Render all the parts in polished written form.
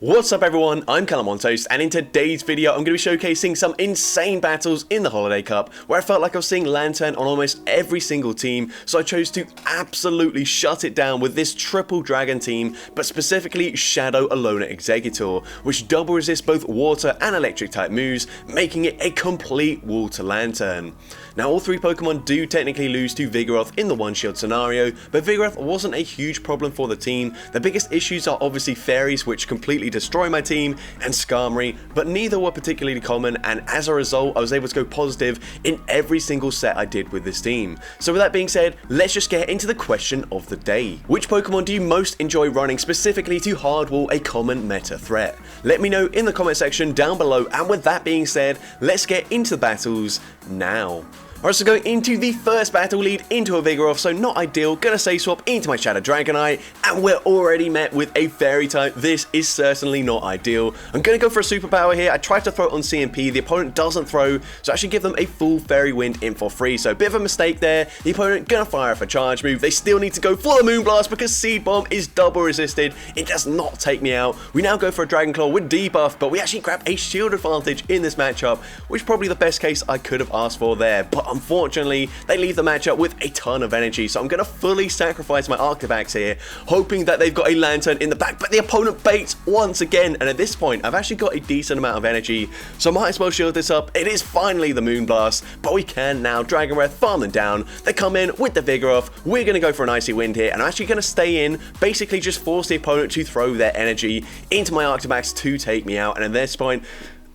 What's up everyone, I'm CallumOnToast, and in today's video I'm going to be showcasing some insane battles in the Holiday Cup where I felt like I was seeing Lanturn on almost every single team, so I chose to absolutely shut it down with this triple dragon team, but specifically Shadow Alolan Exeggutor, which double resists both water and electric type moves, making it a complete wall to Lanturn. Now all three Pokemon do technically lose to Vigoroth in the one shield scenario, but Vigoroth wasn't a huge problem for the team. The biggest issues are obviously fairies, which completely destroy my team, and Skarmory, but neither were particularly common, and as a result I was able to go positive in every single set I did with this team. So with that being said, let's just get into the question of the day. Which Pokemon do you most enjoy running specifically to hardwall a common meta threat? Let me know in the comment section down below, and with that being said, let's get into the battles now. Alright, so going into the first battle, lead into a Vigoroth, so not ideal. Gonna say swap into my Shadow Dragonite, and we're already met with a Fairy type. This is certainly not ideal. I'm gonna go for a superpower here. I tried to throw it on CMP, the opponent doesn't throw, so I actually give them a full Fairy Wind in for free. So a bit of a mistake there. The opponent gonna fire off a charge move. They still need to go for the Moonblast because Seed Bomb is double resisted. It does not take me out. We now go for a Dragon Claw with debuff, but we actually grab a shield advantage in this matchup, which is probably the best case I could have asked for there. But unfortunately, they leave the matchup with a ton of energy, so I'm going to fully sacrifice my Arctivax here, hoping that they've got a Lanturn in the back, but the opponent baits once again, and at this point, I've actually got a decent amount of energy, so I might as well shield this up. It is finally the Moonblast, but we can now Dragon Breath, farm them down. They come in with the Vigoroth. We're going to go for an Icy Wind here, and I'm actually going to stay in, basically just force the opponent to throw their energy into my Arctivax to take me out, and at this point,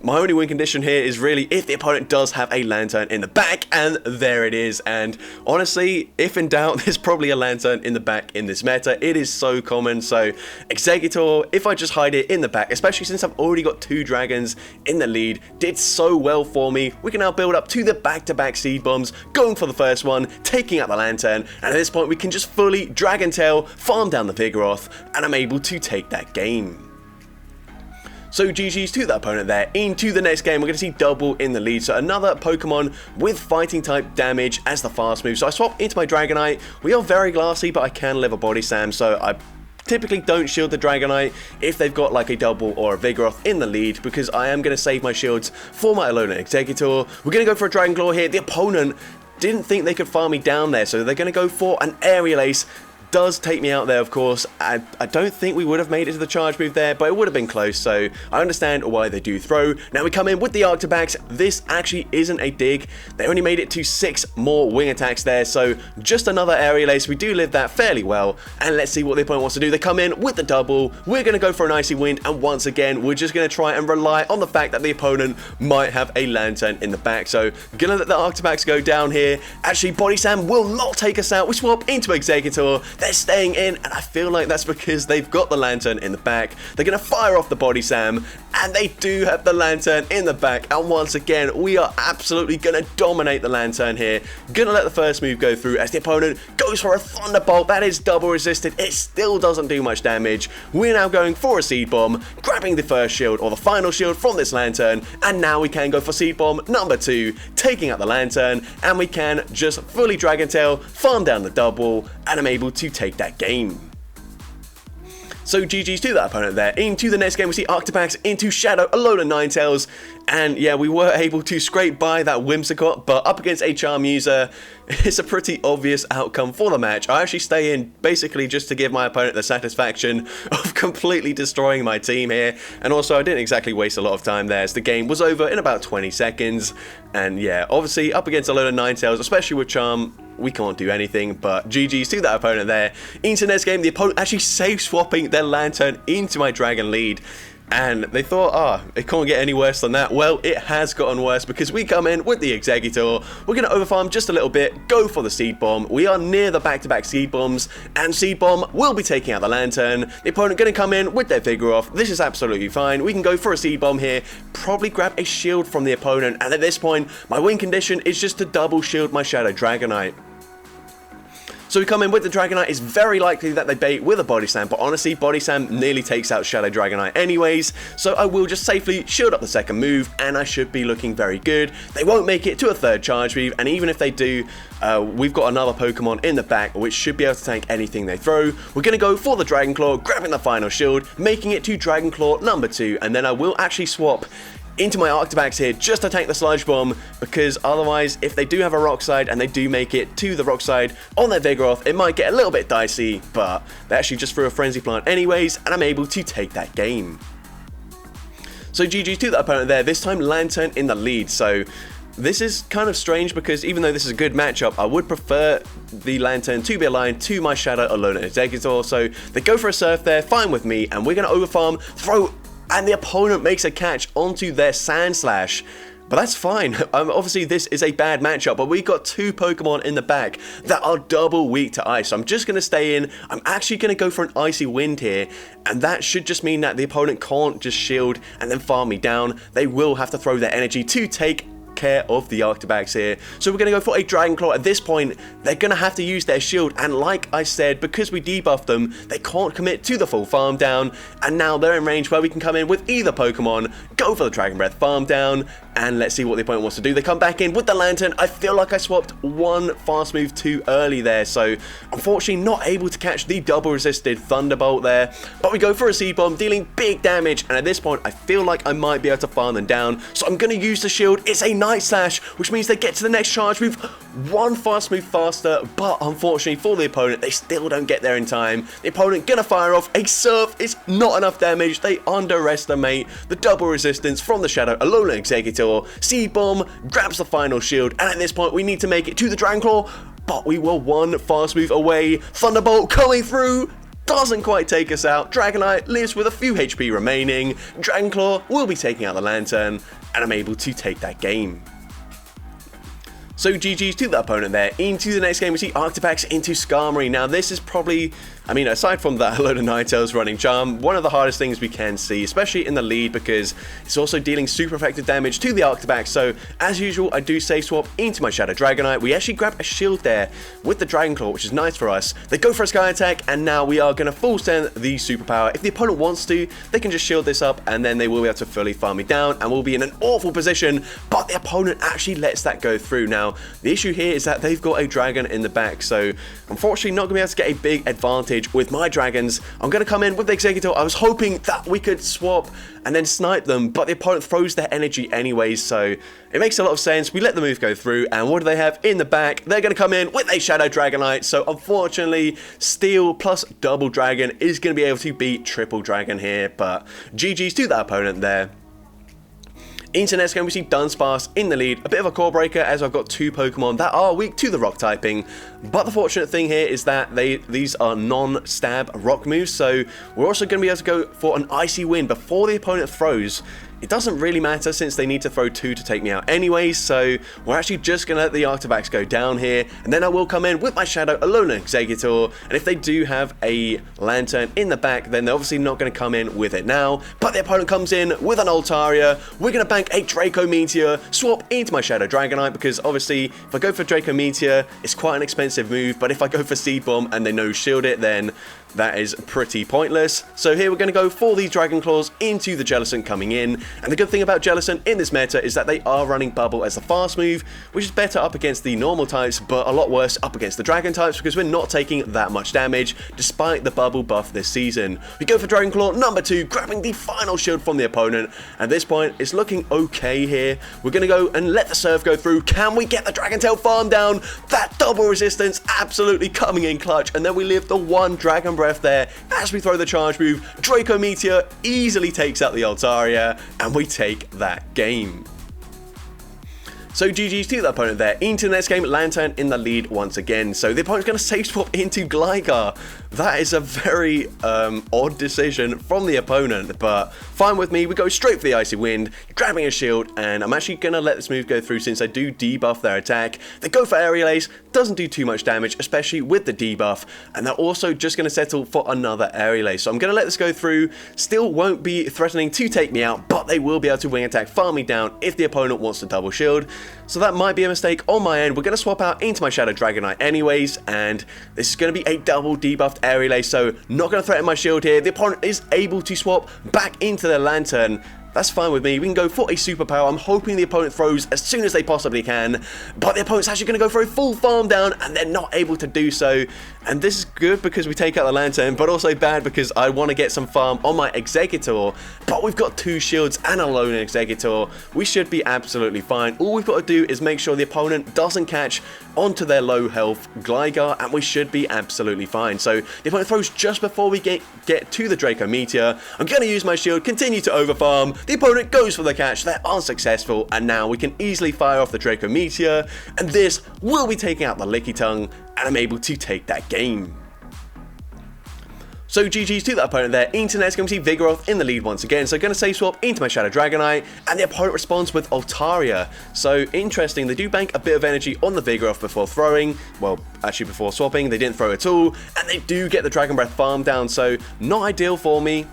my only win condition here is really if the opponent does have a Lanturn in the back, and there it is. And honestly, if in doubt, there's probably a Lanturn in the back in this meta. It is so common. So Exeggutor, if I just hide it in the back, especially since I've already got two dragons in the lead, did so well for me. We can now build up to the back-to-back Seed Bombs, going for the first one, taking out the Lanturn, and at this point we can just fully Dragon Tail, farm down the Vigoroth, and I'm able to take that game. So GG's to that opponent there. Into the next game, we're going to see double in the lead. So another Pokemon with fighting type damage as the fast move. So I swap into my Dragonite. We are very glassy, but I can live a Body Slam, so I typically don't shield the Dragonite if they've got like a double or a Vigoroth in the lead, because I am going to save my shields for my Alolan Exeggutor. We're going to go for a Dragon Claw here. The opponent didn't think they could farm me down there, so they're going to go for an Aerial Ace. Does take me out there, of course. I don't think we would have made it to the charge move there, but it would have been close, so I understand why they do throw. Now we come in with the Arctivax. This actually isn't a dig. They only made it to 6 more wing attacks there, so just another Aerial Ace. We do live that fairly well, and let's see what the opponent wants to do. They come in with the double. We're going to go for an Icy Wind, and once again, we're just going to try and rely on the fact that the opponent might have a Lanturn in the back, so going to let the Arctivax go down here. Actually, Body Slam will not take us out. We swap into Exeggutor. They're staying in, and I feel like that's because they've got the Lanturn in the back. They're going to fire off the Body Slam, and they do have the Lanturn in the back, and once again, we are absolutely going to dominate the Lanturn here. Going to let the first move go through as the opponent goes for a Thunderbolt. That is double resisted. It still doesn't do much damage. We're now going for a Seed Bomb, grabbing the first shield, or the final shield from this Lanturn, and now we can go for Seed Bomb number 2, taking out the Lanturn, and we can just fully Dragon Tail, farm down the double, and I'm able to take that game. So GG's to that opponent there. Into the next game, we see Arctivax into Shadow Alolan Ninetales, and yeah, we were able to scrape by that Whimsicott, but up against a Charmuser, it's a pretty obvious outcome for the match. I actually stay in basically just to give my opponent the satisfaction of completely destroying my team here, and also I didn't exactly waste a lot of time there as the game was over in about 20 seconds, and yeah, obviously up against Alolan Ninetales, especially with Charm, we can't do anything, but GG's to that opponent there. Into the next game, the opponent actually safe swapping their Lanturn into my Dragon lead. And they thought, it can't get any worse than that. Well, it has gotten worse because we come in with the Exeggutor. We're going to overfarm just a little bit, go for the Seed Bomb. We are near the back-to-back Seed Bombs, and Seed Bomb will be taking out the Lanturn. The opponent going to come in with their Vigoroth. This is absolutely fine. We can go for a Seed Bomb here, probably grab a shield from the opponent, and at this point, my win condition is just to double shield my Shadow Dragonite. So we come in with the Dragonite. It's very likely that they bait with a Body Slam, but honestly, Body Slam nearly takes out Shadow Dragonite anyways, so I will just safely shield up the second move, and I should be looking very good. They won't make it to a third charge move, and even if they do, we've got another Pokemon in the back, which should be able to tank anything they throw. We're going to go for the Dragon Claw, grabbing the final shield, making it to Dragon Claw number 2, and then I will actually swap into my Arctibax here just to tank the Sludge Bomb, because otherwise, if they do have a Rock Slide and they do make it to the Rock Slide on their Vigoroth, it might get a little bit dicey, but they actually just threw a Frenzy Plant anyways, and I'm able to take that game. So GG's to that opponent there, this time Lanturn in the lead. So this is kind of strange because even though this is a good matchup, I would prefer the Lanturn to be aligned to my Shadow Alolan Exeggutor. So they go for a Surf there, fine with me, and we're going to overfarm, throw, and the opponent makes a catch onto their Sand Slash. But that's fine. Obviously, this is a bad matchup, but we've got 2 Pokemon in the back that are double weak to Ice. So I'm just going to stay in. I'm actually going to go for an Icy Wind here, and that should just mean that the opponent can't just shield and then farm me down. They will have to throw their energy to take care of the Arctibax here. So we're going to go for a Dragon Claw. At this point, they're going to have to use their shield, and like I said, because we debuffed them, they can't commit to the full farm down, and now they're in range where we can come in with either Pokemon, go for the Dragon Breath farm down, and let's see what the opponent wants to do. They come back in with the Lanturn. I feel like I swapped one fast move too early there, so unfortunately not able to catch the double resisted Thunderbolt there, but we go for a Seed Bomb, dealing big damage, and at this point I feel like I might be able to farm them down, so I'm going to use the shield. It's a Night Slash, which means they get to the next charge move one fast move faster, but unfortunately for the opponent, they still don't get there in time. The opponent gonna fire off a Surf. It's not enough damage. They underestimate the double resistance from the Shadow Alolan Exeggutor. Seed Bomb grabs the final shield, and at this point we need to make it to the Dragon Claw, but we were one fast move away. Thunderbolt coming through, doesn't quite take us out. Dragonite lives with a few HP remaining. Dragon Claw will be taking out the Lanturn, and I'm able to take that game. So GG's to the opponent there. Into the next game, we see Arctibax into Skarmory. Now this is probably, I mean, aside from that Alolan Ninetales running Charm, one of the hardest things we can see, especially in the lead, because it's also dealing super effective damage to the Arctibax. So as usual, I do safe swap into my Shadow Dragonite. We actually grab a shield there with the Dragon Claw, which is nice for us. They go for a Sky Attack, and now we are going to full send the Superpower. If the opponent wants to, they can just shield this up, and then they will be able to fully farm me down, and we'll be in an awful position, but the opponent actually lets that go through. Now, the issue here is that they've got a Dragon in the back, so unfortunately not going to be able to get a big advantage with my Dragons. I'm going to come in with the Exeggutor. I was hoping that we could swap and then snipe them, but the opponent throws their energy anyways, so it makes a lot of sense. We let the move go through, and what do they have in the back? They're going to come in with a Shadow Dragonite, so unfortunately, Steel plus Double Dragon is going to be able to beat Triple Dragon here, but GG's to that opponent there. Into next game, we see Dunsparce in the lead. A bit of a core breaker, as I've got 2 Pokemon that are weak to the rock typing. But the fortunate thing here is that these are non-stab rock moves, so we're also going to be able to go for an Icy Wind before the opponent throws. It doesn't really matter since they need to throw 2 to take me out anyways, so we're actually just going to let the Arctibax go down here, and then I will come in with my Shadow Alolan Exeggutor, and if they do have a Lanturn in the back, then they're obviously not going to come in with it now, but the opponent comes in with an Altaria. We're going to bank a Draco Meteor, swap into my Shadow Dragonite, because obviously if I go for Draco Meteor, it's quite an expensive move, but if I go for Seed Bomb and they no-shield it, then that is pretty pointless. So here we're going to go for the Dragon Claws into the Jellicent coming in. And the good thing about Jellicent in this meta is that they are running Bubble as a fast move, which is better up against the normal types, but a lot worse up against the Dragon types, because we're not taking that much damage despite the Bubble buff this season. We go for Dragon Claw number 2, grabbing the final shield from the opponent. At this point, it's looking okay here. We're going to go and let the Surf go through. Can we get the Dragon Tail farm down? That double resistance absolutely coming in clutch, and then we live the one Dragon Breath there as we throw the charge move. Draco Meteor easily takes out the Altaria, and we take that game. So GG's to the opponent there. Into the next game, Lanturn in the lead once again. So the opponent's going to safe swap into Gligar. That is a very odd decision from the opponent, but fine with me. We go straight for the Icy Wind, grabbing a shield, and I'm actually going to let this move go through since I do debuff their attack. They go for Aerial Ace, doesn't do too much damage, especially with the debuff, and they're also just going to settle for another Aerial Ace. So I'm going to let this go through. Still won't be threatening to take me out, but but they will be able to wing attack, farm me down if the opponent wants to double shield. So that might be a mistake on my end. We're going to swap out into my Shadow Dragonite anyways, and this is going to be a double debuffed air relay, so not going to threaten my shield here. The opponent is able to swap back into their Lanturn. That's fine with me. We can go for a superpower. I'm hoping the opponent throws as soon as they possibly can, but the opponent's actually going to go for a full farm down, and they're not able to do so. And this is good because we take out the Lanturn, but also bad because I want to get some farm on my Exeggutor, but we've got 2 shields and a Alolan Exeggutor. We should be absolutely fine. All we've got to do is make sure the opponent doesn't catch onto their low health Gligar, and we should be absolutely fine. So the opponent throws just before we get to the Draco Meteor. I'm going to use my shield, continue to overfarm. The opponent goes for the catch, they're unsuccessful, and now we can easily fire off the Draco Meteor, and this will be taking out the Licky Tongue, and I'm able to take that game. So GG's to that opponent there. Into next, going to see Vigoroth in the lead once again. So going to save swap into my Shadow Dragonite, and the opponent responds with Altaria. So interesting, they do bank a bit of energy on the Vigoroth before throwing. Well, actually before swapping, they didn't throw at all, and they do get the Dragon Breath farm down, so not ideal for me.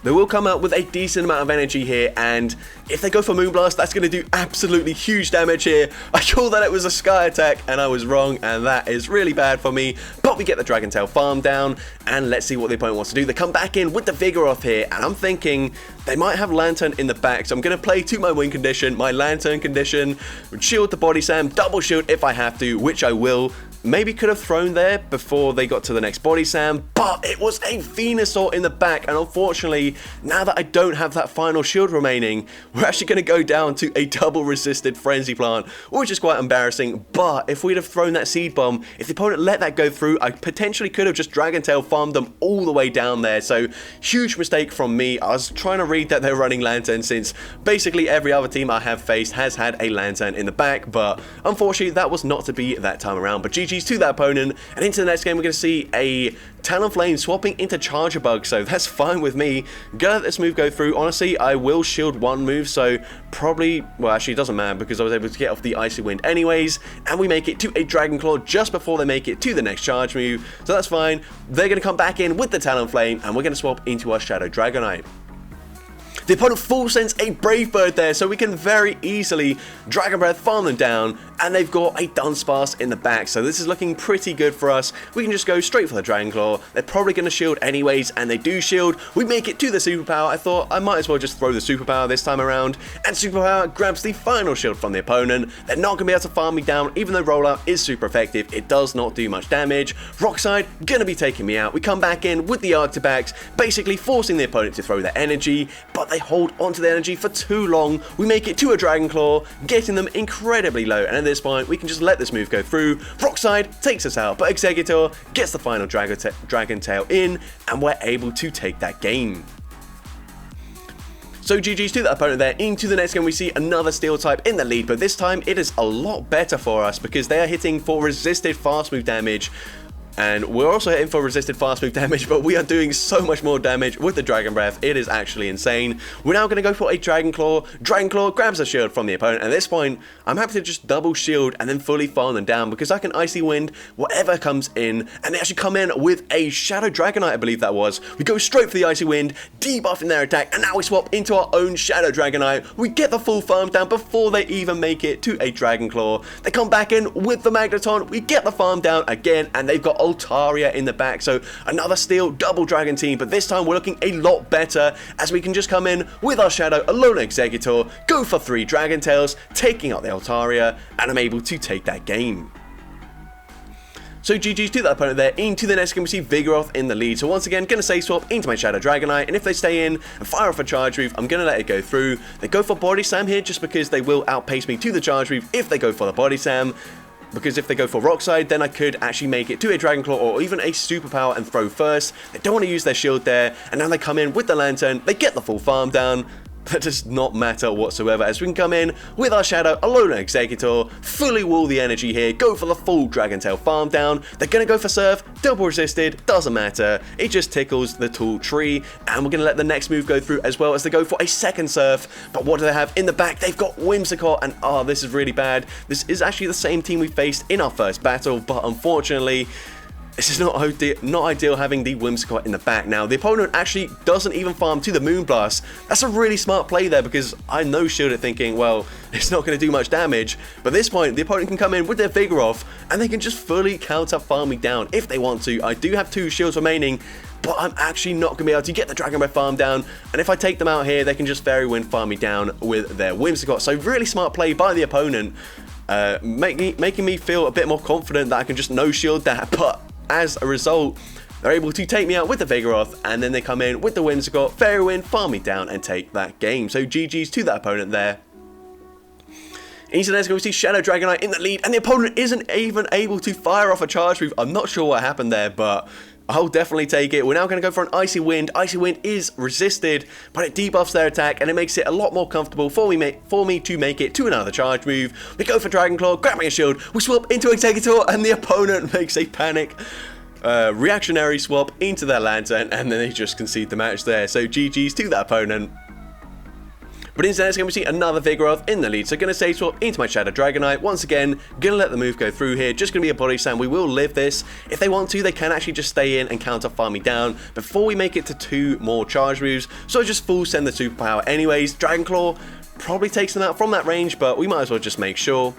They will come out with a decent amount of energy here, and if they go for Moonblast, that's going to do absolutely huge damage here. I thought that it was a Sky Attack, and I was wrong, and that is really bad for me. But we get the Dragon Tail farm down, and let's see what the opponent wants to do. They come back in with the Vigoroth here, and I'm thinking they might have Lanturn in the back, so I'm going to play to my win condition, my Lanturn condition, shield the Body Slam, double shield if I have to, which I will. Maybe could have thrown there before they got to the next Body Slam, but it was a Venusaur in the back, and unfortunately, now that I don't have that final shield remaining, we're actually going to go down to a double resisted Frenzy Plant, which is quite embarrassing. But if we'd have thrown that Seed Bomb, if the opponent let that go through, I potentially could have just Dragon Tail farmed them all the way down there. So huge mistake from me. I was trying to read that they're running Lanturn, since basically every other team I have faced has had a Lanturn in the back, but unfortunately that was not to be that time around. But GG's to that opponent, and into the next game we're going to see a Talonflame swapping into Charger Bug, so that's fine with me. Gonna let this move go through. Honestly, I will shield one move, so probably, well, actually it doesn't matter because I was able to get off the Icy Wind anyways, and we make it to a Dragon Claw just before they make it to the next charge move, so that's fine. They're going to come back in with the Talonflame, and we're going to swap into our Shadow Dragonite. The opponent full sends a Brave Bird there, so we can very easily Dragon Breath, farm them down, and they've got a Dunsparce in the back, so this is looking pretty good for us. We can just go straight for the Dragon Claw. They're probably going to shield anyways, and they do shield. We make it to the Superpower. I thought I might as well just throw the Superpower this time around, and Superpower grabs the final shield from the opponent. They're not going to be able to farm me down, even though Rollout is super effective. It does not do much damage. Rockside going to be taking me out. We come back in with the Arctibax, basically forcing the opponent to throw their energy, but they hold onto the energy for too long. We make it to a Dragon Claw, getting them incredibly low, and at this point we can just let this move go through. Rockside takes us out, but Exeggutor gets the final Dragon Tail in, and we're able to take that game. So GG's to that opponent there. Into the next game we see another Steel type in the lead, but this time it is a lot better for us because they are hitting for resisted fast move damage. And we're also hitting for resisted fast move damage, but we are doing so much more damage with the Dragon Breath. It is actually insane. We're now going to go for a Dragon Claw. Dragon Claw grabs a shield from the opponent. At this point, I'm happy to just double shield and then fully farm them down because I can Icy Wind whatever comes in. And they actually come in with a Shadow Dragonite, I believe that was. We go straight for the Icy Wind, debuffing their attack, and now we swap into our own Shadow Dragonite. We get the full farm down before they even make it to a Dragon Claw. They come back in with the Magneton. We get the farm down again, and they've got Altaria in the back, so another Steel double Dragon team, but this time we're looking a lot better as we can just come in with our Shadow Alolan Exeggutor, go for 3 Dragon Tails, taking out the Altaria, and I'm able to take that game. So GG's to that opponent there. Into the next game we see Vigoroth in the lead, so once again going to say swap into my Shadow Dragonite, and if they stay in and fire off a charge move, I'm going to let it go through. They go for Body Slam here just because they will outpace me to the charge move if they go for the Body Slam. Because if they go for Rockside, then I could actually make it to a Dragon Claw or even a Superpower and throw first. They don't want to use their shield there, and now they come in with the Lanturn, they get the full farm down. That does not matter whatsoever, as we can come in with our Shadow Alolan Exeggutor, fully wall the energy here, go for the full Dragon Tail farm down. They're going to go for Surf, double resisted, doesn't matter, it just tickles the tall tree, and we're going to let the next move go through as well as they go for a second Surf. But what do they have in the back? They've got Whimsicott, and oh, this is really bad. This is actually the same team we faced in our first battle, but unfortunately, This is not ideal having the Whimsicott in the back. Now, the opponent actually doesn't even farm to the Moonblast. That's a really smart play there because I no-shielded thinking, well, it's not going to do much damage. But at this point, the opponent can come in with their Vigoroth and they can just fully counter farm me down if they want to. I do have 2 shields remaining, but I'm actually not going to be able to get the Dragon Breath farm down. And if I take them out here, they can just Fairy Wind farm me down with their Whimsicott. So really smart play by the opponent, making me feel a bit more confident that I can just no-shield that. But as a result, they're able to take me out with the Vigoroth, and then they come in with the Whimsicott, Fairy Wind, farm me down, and take that game. So GG's to that opponent there. Into the next game, we see Shadow Dragonite in the lead, and the opponent isn't even able to fire off a charge move. I'm not sure what happened there, but I'll definitely take it. We're now going to go for an Icy Wind. Icy Wind is resisted, but it debuffs their attack, and it makes it a lot more comfortable for me to make it to another charge move. We go for Dragon Claw, grabbing a shield. We swap into Exeggutor, and the opponent makes a panic reactionary swap into their Lanturn, and then they just concede the match there. So GG's to that opponent. But instead, it's going to see another Vigoroth in the lead. So going to save swap into my Shadow Dragonite. Once again, going to let the move go through here. Just going to be a Body Slam. We will live this. If they want to, they can actually just stay in and counter farm me down before we make it to 2 more charge moves. So I just full send the superpower anyways. Dragon Claw probably takes them out from that range, but we might as well just make sure.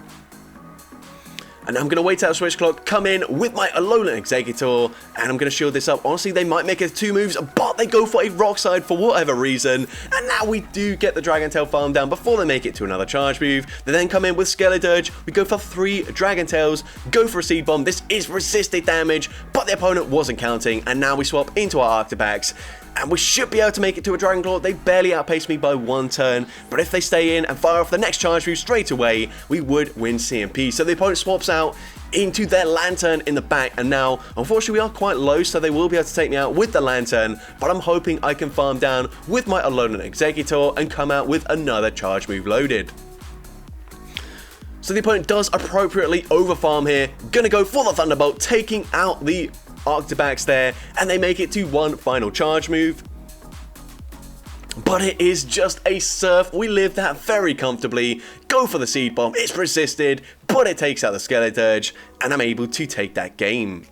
And I'm going to wait out Switch Clock, come in with my Alolan Exeggutor, and I'm going to shield this up. Honestly, they might make it 2 moves, but they go for a Rock Slide for whatever reason. And now we do get the Dragon Tail farm down before they make it to another charge move. They then come in with Skeledirge. We go for 3 Dragon Tails, go for a Seed Bomb. This is resisted damage, but the opponent wasn't counting. And now we swap into our Arctibax. And we should be able to make it to a Dragon Claw. They barely outpaced me by 1 turn, but if they stay in and fire off the next charge move straight away, we would win CMP. So the opponent swaps out into their Lanturn in the back, and now, unfortunately, we are quite low, so they will be able to take me out with the Lanturn, but I'm hoping I can farm down with my Alolan Exeggutor and come out with another charge move loaded. So the opponent does appropriately overfarm here, gonna go for the Thunderbolt, taking out the Arctibax there, and they make it to 1 final charge move. But it is just a Surf. We live that very comfortably. Go for the Seed Bomb. It's resisted, but it takes out the Skeledirge, and I'm able to take that game.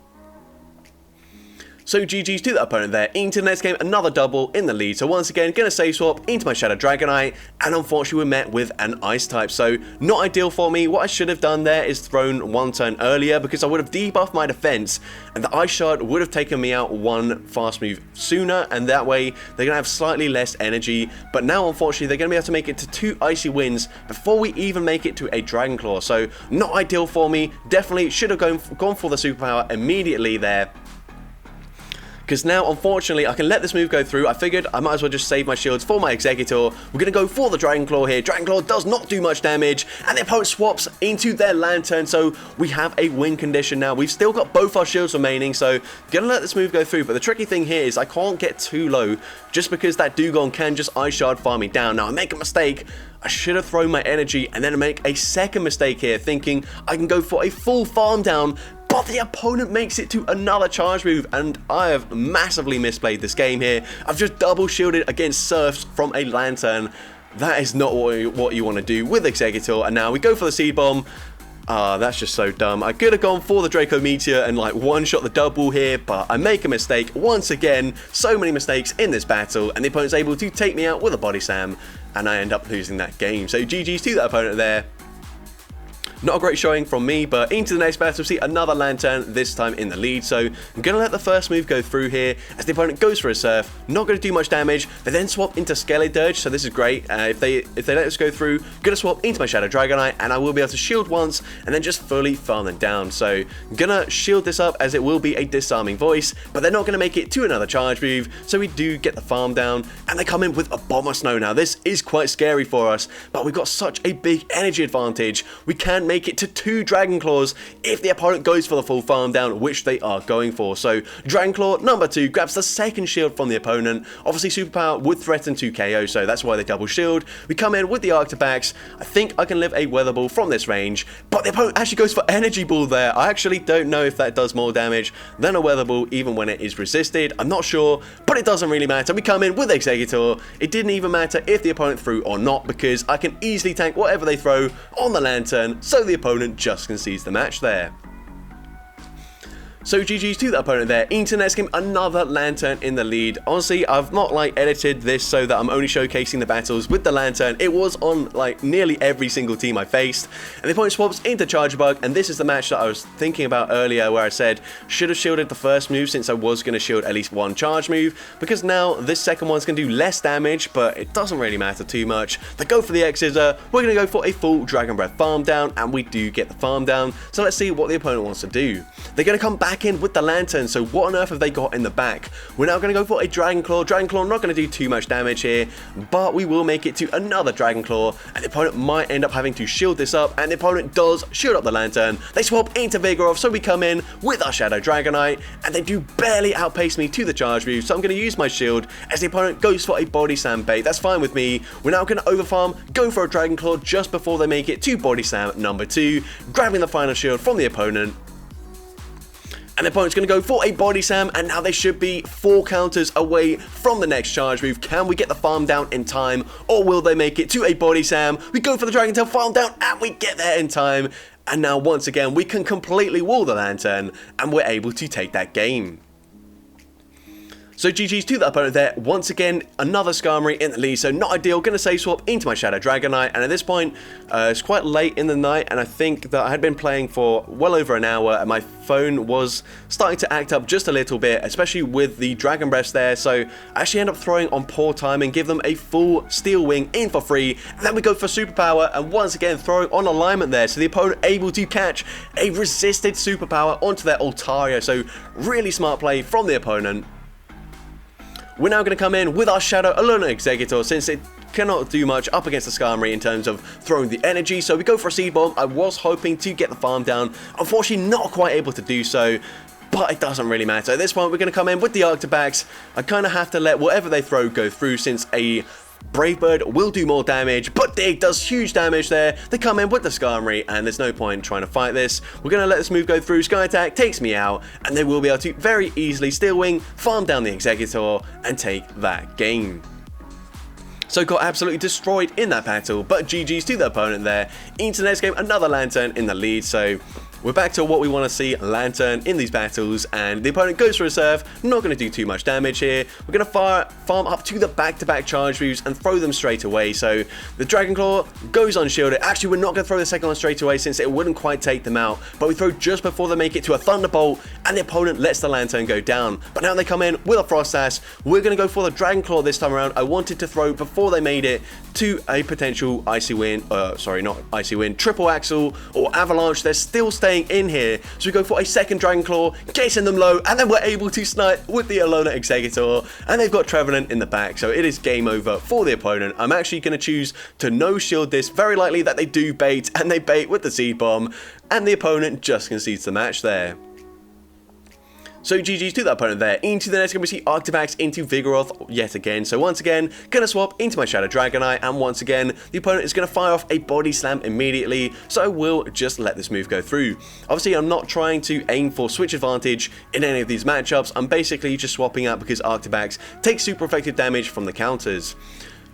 So GG's to that opponent there. Into the next game, another double in the lead. So once again, going to save swap into my Shadow Dragonite, and unfortunately we're met with an Ice type. So not ideal for me. What I should have done there is thrown 1 turn earlier, because I would have debuffed my defense, and the Ice Shard would have taken me out 1 fast move sooner, and that way they're going to have slightly less energy. But now, unfortunately, they're going to be able to make it to 2 Icy Winds before we even make it to a Dragon Claw. So not ideal for me. Definitely should have gone for the superpower immediately there, because now, unfortunately, I can let this move go through. I figured I might as well just save my shields for my Exeggutor. We're going to go for the Dragon Claw here. Dragon Claw does not do much damage, and the opponent swaps into their Lanturn, so we have a win condition now. We've still got both our shields remaining, so going to let this move go through. But the tricky thing here is I can't get too low, just because that Dugong can just Ice Shard farm me down. Now, I make a mistake. I should have thrown my energy and then make a second mistake here, thinking I can go for a full farm down, but the opponent makes it to another charge move, and I have massively misplayed this game here. I've just double shielded against Surfs from a Lanturn. That is not what you want to do with Exeggutor, and now we go for the Seed Bomb. That's just so dumb. I could have gone for the Draco Meteor and like one-shot the double here, but I make a mistake once again. So many mistakes in this battle, and the opponent's able to take me out with a Body Slam, and I end up losing that game. So GG's to that opponent there. Not a great showing from me, but into the next battle, we see another Lanturn, this time in the lead. So I'm going to let the first move go through here as the opponent goes for a Surf. Not going to do much damage. They then swap into Skeledirge, so this is great. If they let this go through, going to swap into my Shadow Dragonite, and I will be able to shield once and then just fully farm them down. So I'm going to shield this up as it will be a Disarming Voice, but they're not going to make it to another charge move, so we do get the farm down, and they come in with a Bomber Snow. Now this is quite scary for us, but we've got such a big energy advantage. We can make it to 2 Dragon Claws if the opponent goes for the full farm down, which they are going for. So Dragon Claw number 2 grabs the second shield from the opponent. Obviously superpower would threaten to KO, so that's why they double shield. We come in with the Arctibax. I think I can live a Weather Ball from this range, but the opponent actually goes for Energy Ball there. I actually don't know if that does more damage than a Weather Ball even when it is resisted. I'm not sure, but it doesn't really matter. We come in with Exeggutor. It didn't even matter if the opponent threw or not, because I can easily tank whatever they throw on the Lanturn, so the opponent just concedes the match there. So GG's to the opponent there. Into the next game, another Lanturn in the lead. Honestly, I've not edited this so that I'm only showcasing the battles with the Lanturn. It was on nearly every single team I faced. And the opponent swaps into Charge Bug, and this is the match that I was thinking about earlier where I said should have shielded the first move since I was going to shield at least one charge move, because now this second one's going to do less damage, but it doesn't really matter too much. They go for the Exeggutor. We're going to go for a full Dragon Breath farm down, and we do get the farm down. So let's see what the opponent wants to do. They're going to come back in with the Lanturn, so what on earth have they got in the back? We're now going to go for a Dragon Claw. Dragon Claw not going to do too much damage here, but we will make it to another Dragon Claw, and the opponent might end up having to shield this up, and the opponent does shield up the Lanturn. They swap into Vigoroth, so we come in with our Shadow Dragonite, and they do barely outpace me to the charge move, so I'm going to use my shield as the opponent goes for a Body Slam bait. That's fine with me. We're now going to overfarm, go for a Dragon Claw just before they make it to Body Slam number 2, grabbing the final shield from the opponent. And the opponent's going to go for a Body Slam, and now they should be 4 counters away from the next charge move. Can we get the farm down in time, or will they make it to a Body Slam? We go for the Dragon Tail farm down, and we get there in time. And now once again, we can completely wall the Lanturn, and we're able to take that game. So GG's to the opponent there. Once again, another Skarmory in the lead, so not ideal. Going to save swap into my Shadow Dragonite, and at this point, it's quite late in the night, and I think that I had been playing for well over an hour, and my phone was starting to act up just a little bit, especially with the Dragon Breaths there, so I actually end up throwing on poor timing, give them a full Steel Wing in for free, and then we go for Superpower, and once again throwing on alignment there, so the opponent able to catch a resisted Superpower onto their Altaria, so really smart play from the opponent. We're now going to come in with our Shadow Alolan Exeggutor, since it cannot do much up against the Skarmory in terms of throwing the energy, so we go for a Seed Bomb. I was hoping to get the farm down, unfortunately not quite able to do so, but it doesn't really matter. At this point, we're going to come in with the Arctibax. I kind of have to let whatever they throw go through, since a Brave Bird will do more damage, but Dig does huge damage there. They come in with the Skarmory, and there's no point trying to fight this. We're going to let this move go through. Sky Attack takes me out, and they will be able to very easily Steel Wing, farm down the Exeggutor, and take that game. So got absolutely destroyed in that battle, but GG's to the opponent there. Into the next game, another Lanturn in the lead, so we're back to what we want to see, Lanturn in these battles, and the opponent goes for a Surf, not going to do too much damage here. We're going to farm up to the back-to-back charge moves and throw them straight away, so the Dragon Claw goes unshielded. Actually, we're not going to throw the second one straight away since it wouldn't quite take them out, but we throw just before they make it to a Thunderbolt, and the opponent lets the Lanturn go down. But now they come in with a Frost Sash. We're going to go for the Dragon Claw this time around. I wanted to throw before they made it to a potential Icy Wind, sorry, not Icy Wind, Triple Axle or Avalanche. They're still staying in here, so we go for a second Dragon Claw, chasing them low, and then we're able to snipe with the Alolan Exeggutor, and they've got Trevenant in the back, so it is game over for the opponent. I'm actually going to choose to no shield this, very likely that they do bait, and they bait with the Seed Bomb, and the opponent just concedes the match there. So GG's to that opponent there. Into the next game, we see Arctibax into Vigoroth yet again. So once again, gonna swap into my Shadow Dragonite, and once again, the opponent is gonna fire off a Body Slam immediately, so I will just let this move go through. Obviously, I'm not trying to aim for switch advantage in any of these matchups. I'm basically just swapping out because Arctibax takes super effective damage from the counters.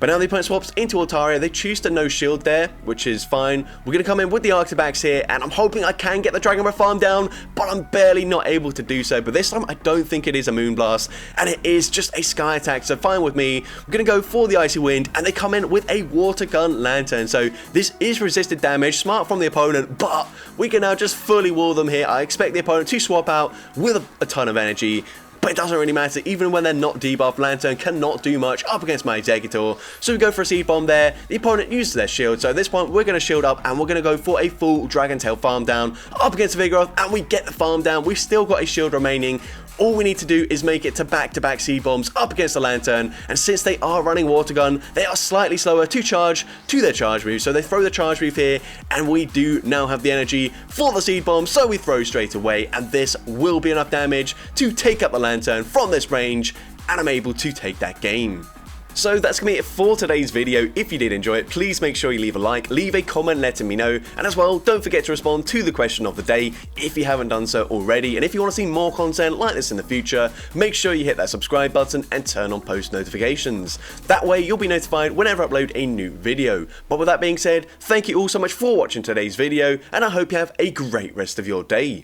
But now the opponent swaps into Altaria. They choose to no shield there, which is fine. We're going to come in with the Arctibax here, and I'm hoping I can get the Dragon Breath farm down, but I'm barely not able to do so. But this time, I don't think it is a Moonblast, and it is just a Sky Attack, so fine with me. We're going to go for the Icy Wind, and they come in with a Water Gun Lanturn. So this is resisted damage, smart from the opponent, but we can now just fully wall them here. I expect the opponent to swap out with a ton of energy, but it doesn't really matter. Even when they're not debuffed, Lanturn cannot do much up against my Exeggutor. So we go for a Seed Bomb there. The opponent uses their shield. So at this point, we're going to shield up, and we're going to go for a full Dragon Tail farm down up against the Vigoroth, and we get the farm down. We've still got a shield remaining. All we need to do is make it to back-to-back Seed Bombs up against the Lanturn, and since they are running Water Gun, they are slightly slower to charge to their charge move, so they throw the charge move here, and we do now have the energy for the Seed Bomb, so we throw straight away, and this will be enough damage to take up the Lanturn from this range, and I'm able to take that game. So that's going to be it for today's video. If you did enjoy it, please make sure you leave a like, leave a comment letting me know, and as well, don't forget to respond to the question of the day if you haven't done so already. And if you want to see more content like this in the future, make sure you hit that subscribe button and turn on post notifications. That way you'll be notified whenever I upload a new video. But with that being said, thank you all so much for watching today's video, and I hope you have a great rest of your day.